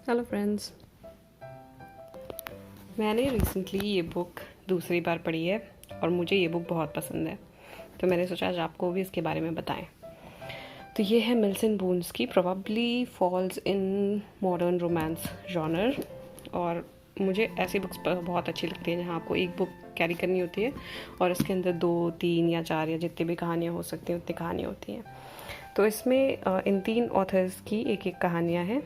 Hello friends, मैंने recently ये book दूसरी बार पढ़ी है और मुझे ये बुक बहुत पसंद है, तो मैंने सोचा आज आपको भी इसके बारे में बताएं। तो ये है मिल्स एंड बोन्स की, probably falls in modern romance genre. और मुझे ऐसी बुक्स बहुत अच्छी लगती हैं जहाँ आपको एक बुक कैरी करनी होती है और इसके अंदर 2, 3 या 4 या जितनी भी कहानियाँ हो सकती हैं उतनी कहानियाँ होती हैं। तो इसमें इन 3 ऑथर्स की एक एक कहानियाँ हैं।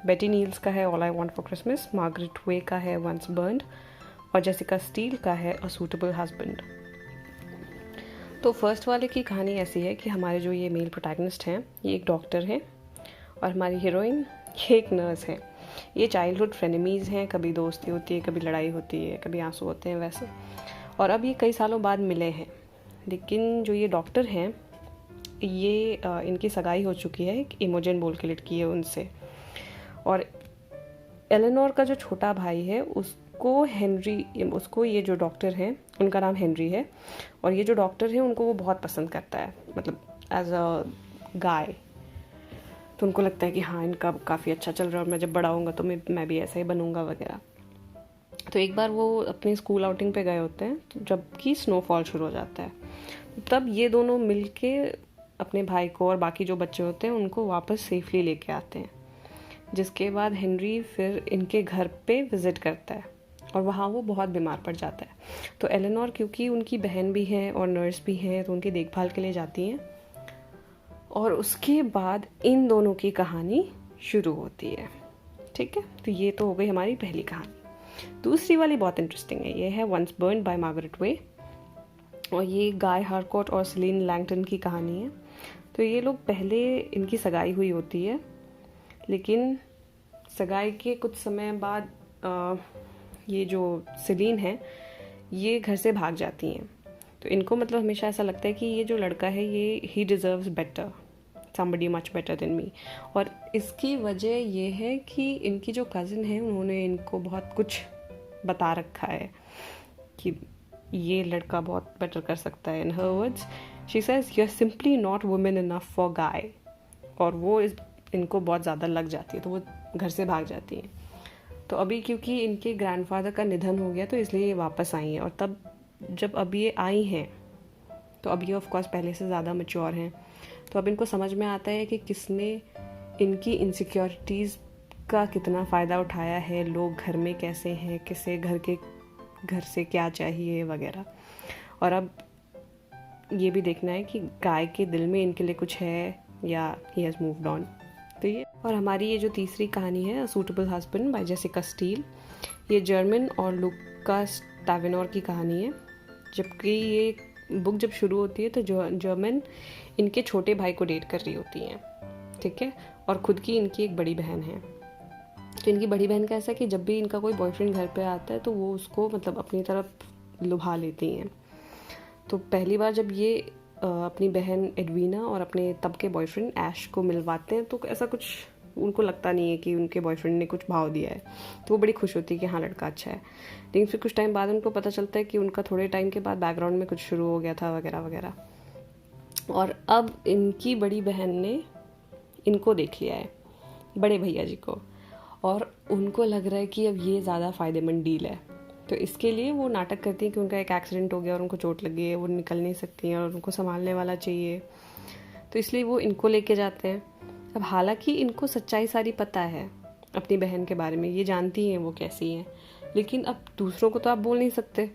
बेटी नील्स का है all I want for Christmas, Margaret Way का है वंस बर्न्ड और जेसिका स्टील का है अ सूटेबल हस्बैंड। तो फर्स्ट वाले की कहानी ऐसी है कि हमारे जो ये मेल प्रोटैगनिस्ट हैं ये एक डॉक्टर हैं और हमारी हीरोइन ये एक नर्स है। ये चाइल्डहुड फ्रेनेमीज़ हैं, कभी दोस्ती होती है, कभी लड़ाई होती है, कभी आंसू होते हैं वैसे। और अब ये कई सालों बाद मिले हैं, लेकिन जो ये डॉक्टर हैं ये इनकी सगाई हो चुकी है, एक इमोजन बोल के लड़की है उनसे। और एलेनोर का जो छोटा भाई है उसको ये जो डॉक्टर हैं उनका नाम हेनरी है और ये जो डॉक्टर है उनको वो बहुत पसंद करता है, मतलब एज अ गाय। तो उनको लगता है कि हाँ इनका काफ़ी अच्छा चल रहा है और मैं जब बड़ा होऊंगा तो मैं भी ऐसा ही बनूंगा वगैरह। तो एक बार वो अपने स्कूल आउटिंग पे गए होते हैं तो जबकि स्नोफॉल शुरू हो जाता है, तब ये दोनों मिलके अपने भाई को और बाकी जो बच्चे होते हैं उनको वापस सेफली लेके आते हैं। जिसके बाद हेनरी फिर इनके घर पे विज़िट करता है और वहाँ वो बहुत बीमार पड़ जाता है। तो एलेनोर क्योंकि उनकी बहन भी है और नर्स भी हैं तो उनकी देखभाल के लिए जाती हैं और उसके बाद इन दोनों की कहानी शुरू होती है। ठीक है, तो ये तो हो गई हमारी पहली कहानी। दूसरी वाली बहुत इंटरेस्टिंग है, ये है वंस बर्न्ड बाय मार्गरेट वे और ये गाय हारकोट और सेलिन लैंगटन की कहानी है। तो ये लोग पहले इनकी सगाई हुई होती है, लेकिन सगाई के कुछ समय बाद ये जो सेलिन है ये घर से भाग जाती हैं। तो इनको मतलब हमेशा ऐसा लगता है कि ये जो लड़का है ये he deserves better, somebody much better than me. और इसकी वजह ये है कि इनकी जो कज़न है उन्होंने इनको बहुत कुछ बता रखा है कि ये लड़का बहुत बेटर कर सकता है। In her words she says you are simply not women enough for Guy. और वो इनको बहुत ज़्यादा लग जाती है तो वो घर से भाग जाती हैं। तो अभी क्योंकि इनके ग्रैंडफादर का निधन हो गया तो इसलिए ये वापस आई हैं और तब जब अब ये आई हैं तो अब ये ऑफकोर्स पहले से ज़्यादा मैच्योर हैं। तो अब इनको समझ में आता है कि किसने इनकी इनसिक्योरिटीज़ का कितना फ़ायदा उठाया है, लोग घर में कैसे हैं, किसे घर से क्या चाहिए वगैरह। और अब ये भी देखना है कि गाय के दिल में इनके लिए कुछ है या ही हैज़ मूव्ड ऑन। तो ये और हमारी ये जो तीसरी कहानी है a suitable husband by Jessica Steele, ये जर्मन और लुकास टावेनोर की कहानी है। जबकि ये बुक जब शुरू होती है तो जर्मन इनके छोटे भाई को डेट कर रही होती हैं, ठीक है, और ख़ुद की इनकी एक बड़ी बहन है। तो इनकी बड़ी बहन का ऐसा है कि जब भी इनका कोई बॉयफ्रेंड घर पे आता है तो वो उसको मतलब अपनी तरफ लुभा लेती हैं। तो पहली बार जब ये अपनी बहन एडवीना और अपने तब के बॉयफ्रेंड ऐश को मिलवाते हैं तो ऐसा कुछ उनको लगता नहीं है कि उनके बॉयफ्रेंड ने कुछ भाव दिया है। तो वो बड़ी खुश होती है कि हाँ लड़का अच्छा है। लेकिन फिर कुछ टाइम बाद उनको पता चलता है कि उनका थोड़े टाइम के बाद बैकग्राउंड में कुछ शुरू हो गया था वगैरह वगैरह। और अब इनकी बड़ी बहन ने इनको देख लिया है, बड़े भैया जी को, और उनको लग रहा है कि अब ये ज़्यादा फ़ायदेमंद डील है। तो इसके लिए वो नाटक करती हैं कि उनका एक एक्सीडेंट हो गया और उनको चोट लग गई है, वो निकल नहीं सकती हैं और उनको संभालने वाला चाहिए। तो इसलिए वो इनको लेके जाते हैं। अब हालांकि इनको सच्चाई सारी पता है अपनी बहन के बारे में, ये जानती हैं वो कैसी है, लेकिन अब दूसरों को तो आप बोल नहीं सकते।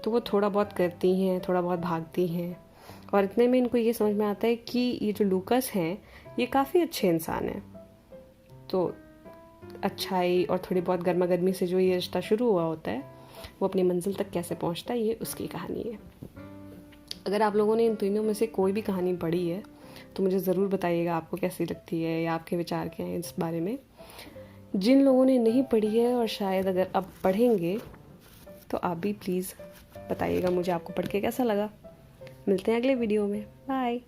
तो वो थोड़ा बहुत करती हैं, थोड़ा बहुत भागती हैं और इतने में इनको ये समझ में आता है कि ये जो लूकस हैं ये काफ़ी अच्छे इंसान हैं। तो अच्छाई और थोड़ी बहुत गर्मा गर्मी से जो ये रिश्ता शुरू हुआ होता है वो अपनी मंजिल तक कैसे पहुंचता है, ये उसकी कहानी है। अगर आप लोगों ने इन तीनों में से कोई भी कहानी पढ़ी है तो मुझे ज़रूर बताइएगा आपको कैसी लगती है या आपके विचार क्या हैं इस बारे में। जिन लोगों ने नहीं पढ़ी है और शायद अगर अब पढ़ेंगे तो आप भी प्लीज़ बताइएगा मुझे आपको पढ़ के कैसा लगा। मिलते हैं अगले वीडियो में, बाय।